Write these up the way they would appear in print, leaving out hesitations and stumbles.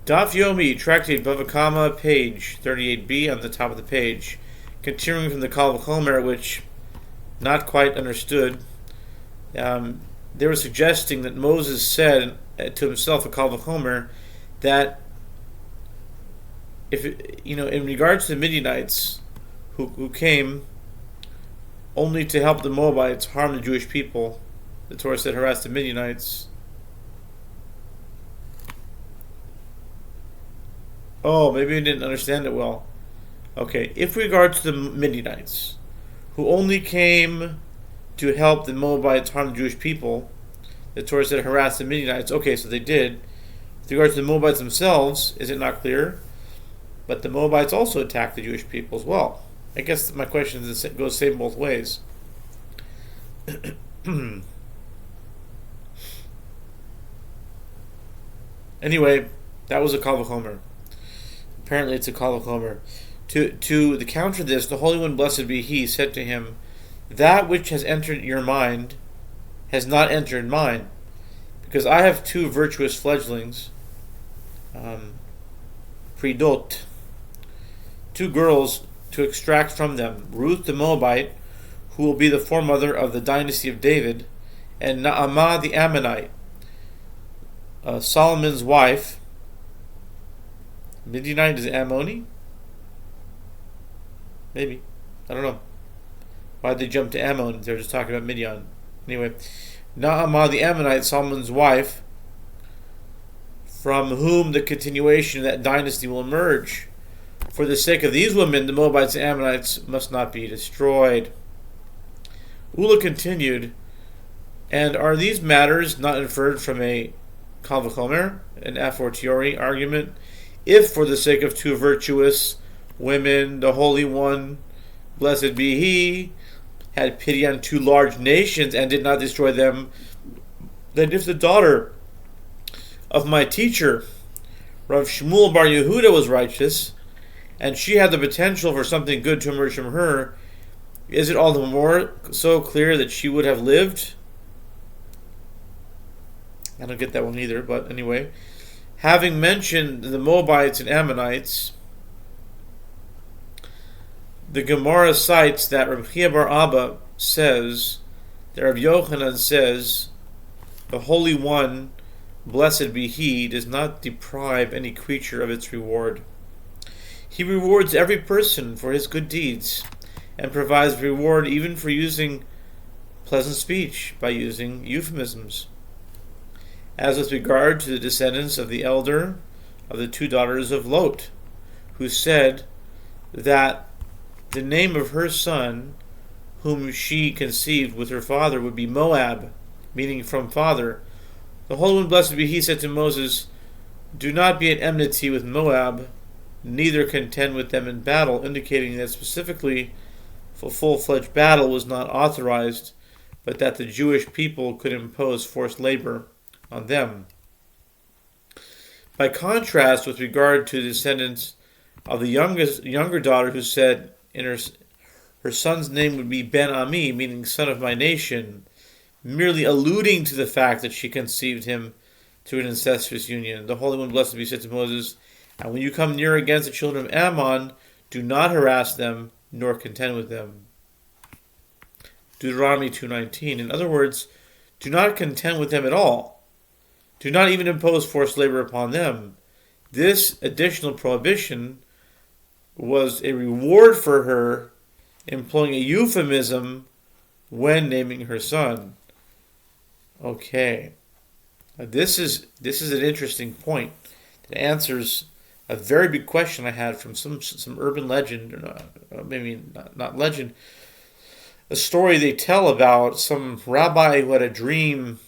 Daf Yomi, Tractate Bava, page 38b on the top of the page. Continuing from the Kal V'chomer, which not quite understood. They were suggesting that Moses said to himself, a Kal V'chomer, that if in regards to the Midianites who came only to help the Moabites harm the Jewish people, the Torah said harass the Midianites. Oh, maybe I didn't understand it well. Okay, if regards to the Midianites, who only came to help the Moabites harm the Jewish people, the Torah said harass the Midianites. Okay, so they did. With regards to the Moabites themselves, is it not clear? But the Moabites also attacked the Jewish people as well. I guess my question is goes same both ways. Anyway, that was a Kal V'chomer. Apparently it's a Kal V'chomer. To the counter this, the Holy One, blessed be He, said to him, that which has entered your mind has not entered mine, because I have two virtuous fledglings, Pridot, two girls to extract from them, Ruth the Moabite, who will be the foremother of the dynasty of David, and Naamah the Ammonite, Solomon's wife. Midianite is Ammoni? Maybe. I don't know. Why'd they jump to Ammon? They're just talking about Midian. Anyway, Naamah the Ammonite, Solomon's wife, from whom the continuation of that dynasty will emerge. For the sake of these women, the Moabites and Ammonites must not be destroyed. Ula continued, and are these matters not inferred from a Kal V'chomer, an a fortiori argument? If for the sake of two virtuous women, the Holy One, blessed be He, had pity on two large nations and did not destroy them, then if the daughter of my teacher, Rav Shmuel Bar Yehuda, was righteous, and she had the potential for something good to emerge from her, is it all the more so clear that she would have lived? I don't get that one either, but anyway. Having mentioned the Moabites and Ammonites, the Gemara cites that Rav Chia Bar Abba says, that Rav Yochanan says, the Holy One, blessed be He, does not deprive any creature of its reward. He rewards every person for his good deeds, and provides reward even for using pleasant speech by using euphemisms. As with regard to the descendants of the elder of the two daughters of Lot, who said that the name of her son, whom she conceived with her father, would be Moab, meaning from father. The Holy One, blessed be He, said to Moses, do not be at enmity with Moab, neither contend with them in battle, indicating that specifically for full-fledged battle was not authorized, but that the Jewish people could impose forced labor on them. By contrast, with regard to the descendants of the younger daughter, who said in her son's name would be Ben Ami, meaning son of my nation, merely alluding to the fact that she conceived him through an incestuous union, the Holy One, blessed be, said to Moses, and when you come near against the children of Ammon, do not harass them, nor contend with them. Deuteronomy 2:19. In other words, do not contend with them at all. Do not even impose forced labor upon them. This additional prohibition was a reward for her employing a euphemism when naming her son. Okay. This is an interesting point. It answers a very big question I had from some urban legend, or maybe not legend, a story they tell about some rabbi who had a dream,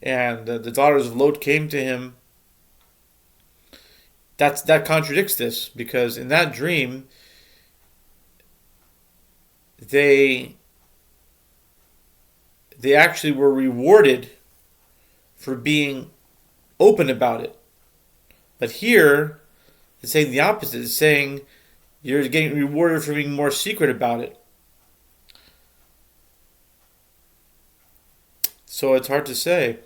and the daughters of Lot came to him. That contradicts this, because in that dream, they actually were rewarded for being open about it. But here, it's saying the opposite. It's saying you're getting rewarded for being more secret about it. So it's hard to say.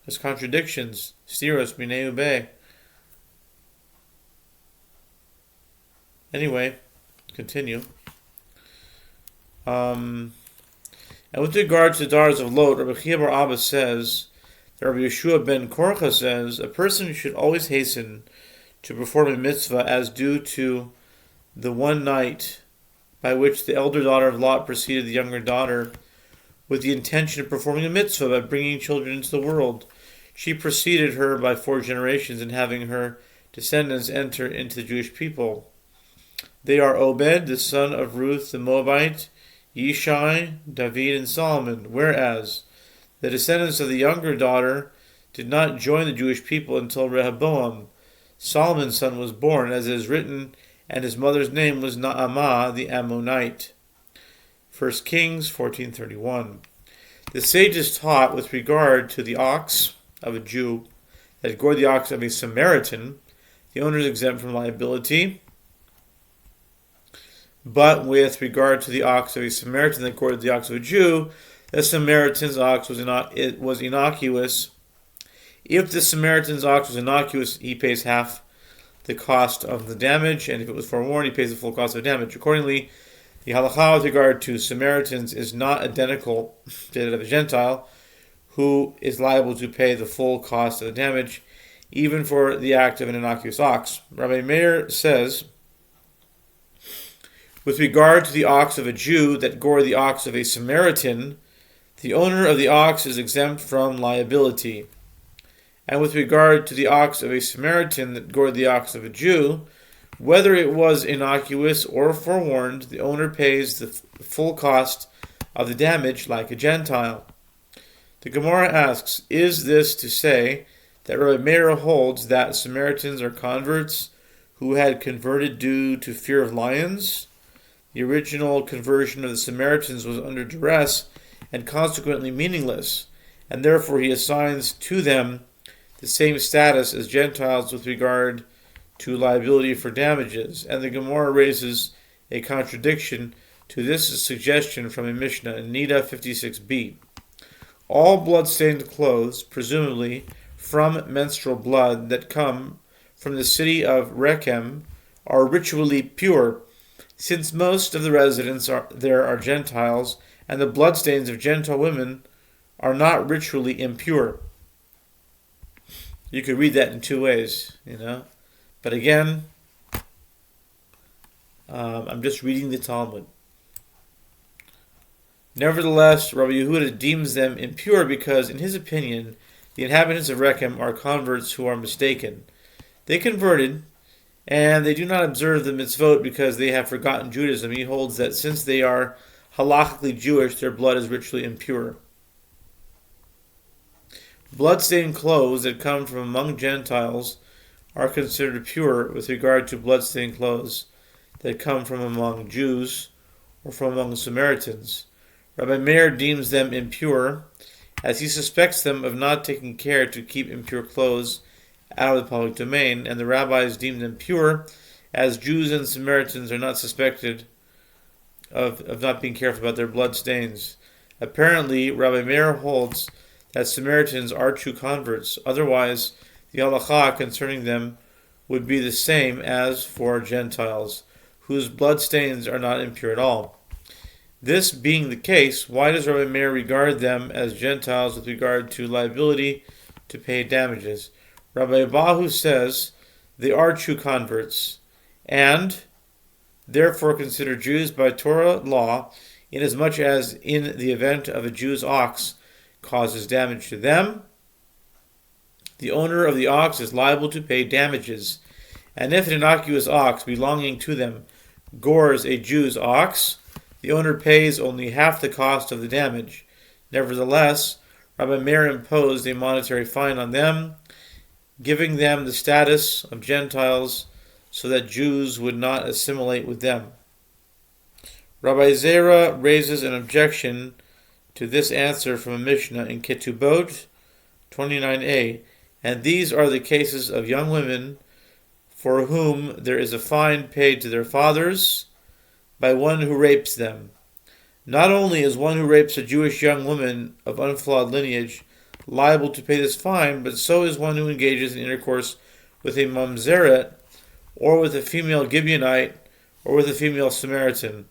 There's contradictions. Stiros minei ube. Anyway, continue. And with regard to the daughters of Lot, Rabbi Chia bar Abba says, that Rabbi Yehoshua ben Korcha says, a person should always hasten to perform a mitzvah as due to the one night by which the elder daughter of Lot preceded the younger daughter with the intention of performing a mitzvah by bringing children into the world. She preceded her by 4 generations in having her descendants enter into the Jewish people. They are Obed, the son of Ruth the Moabite, Yishai, David, and Solomon, whereas the descendants of the younger daughter did not join the Jewish people until Rehoboam, Solomon's son, was born, as it is written, and his mother's name was Naamah the Ammonite. 1 Kings 14:31. The sages taught with regard to the ox of a Jew that gored the ox of a Samaritan, the owner is exempt from liability. But with regard to the ox of a Samaritan that gored the ox of a Jew, the Samaritan's ox was innocuous. If the Samaritan's ox was innocuous, he pays half the cost of the damage, and if it was forewarned, he pays the full cost of the damage. Accordingly, the halakha with regard to Samaritans is not identical to that of a Gentile, who is liable to pay the full cost of the damage, even for the act of an innocuous ox. Rabbi Meir says, with regard to the ox of a Jew that gored the ox of a Samaritan, the owner of the ox is exempt from liability. And with regard to the ox of a Samaritan that gored the ox of a Jew, whether it was innocuous or forewarned, the owner pays the full cost of the damage like a Gentile. The Gemara asks, is this to say that Rabbi Meir holds that Samaritans are converts who had converted due to fear of lions? The original conversion of the Samaritans was under duress and consequently meaningless, and therefore he assigns to them the same status as Gentiles with regard to liability for damages. And the Gemara raises a contradiction to this suggestion from a Mishnah in Nida 56b. All blood-stained clothes, presumably from menstrual blood that come from the city of Rechem, are ritually pure, since most of the residents there are Gentiles, and the bloodstains of Gentile women are not ritually impure. You could read that in 2 ways, But again, I'm just reading the Talmud. Nevertheless, Rabbi Yehuda deems them impure because, in his opinion, the inhabitants of Rechem are converts who are mistaken. They converted, and they do not observe the mitzvot because they have forgotten Judaism. He holds that since they are halachically Jewish, their blood is ritually impure. Blood-stained clothes that come from among Gentiles are considered pure with regard to blood-stained clothes that come from among Jews or from among Samaritans. Rabbi Meir deems them impure, as he suspects them of not taking care to keep impure clothes out of the public domain, and the rabbis deem them pure, as Jews and Samaritans are not suspected of not being careful about their blood stains. Apparently, Rabbi Meir holds that Samaritans are true converts. Otherwise, the halakha concerning them would be the same as for Gentiles, whose blood stains are not impure at all. This being the case, why does Rabbi Meir regard them as Gentiles with regard to liability to pay damages? Rabbi Abahu says they are true converts, and therefore considered Jews by Torah law, inasmuch as in the event of a Jew's ox causes damage to them, the owner of the ox is liable to pay damages. And if an innocuous ox belonging to them gores a Jew's ox, the owner pays only half the cost of the damage. Nevertheless, Rabbi Meir imposed a monetary fine on them, giving them the status of Gentiles so that Jews would not assimilate with them. Rabbi Zera raises an objection to this answer from a Mishnah in Ketubot 29a, and these are the cases of young women for whom there is a fine paid to their fathers by one who rapes them. Not only is one who rapes a Jewish young woman of unflawed lineage liable to pay this fine, but so is one who engages in intercourse with a mamzeret or with a female Gibeonite or with a female Samaritan.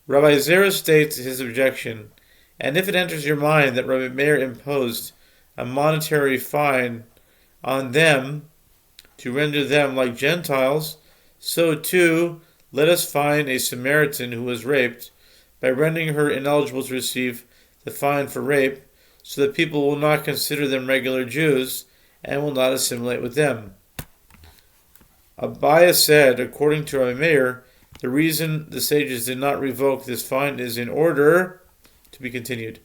Rabbi Zera states his objection, and if it enters your mind that Rabbi Meir imposed a monetary fine on them to render them like Gentiles, so too let us fine a Samaritan who was raped by rendering her ineligible to receive the fine for rape, so that people will not consider them regular Jews and will not assimilate with them. Abaya said, according to Rabbi Meir, the reason the sages did not revoke this fine is in order to be continued.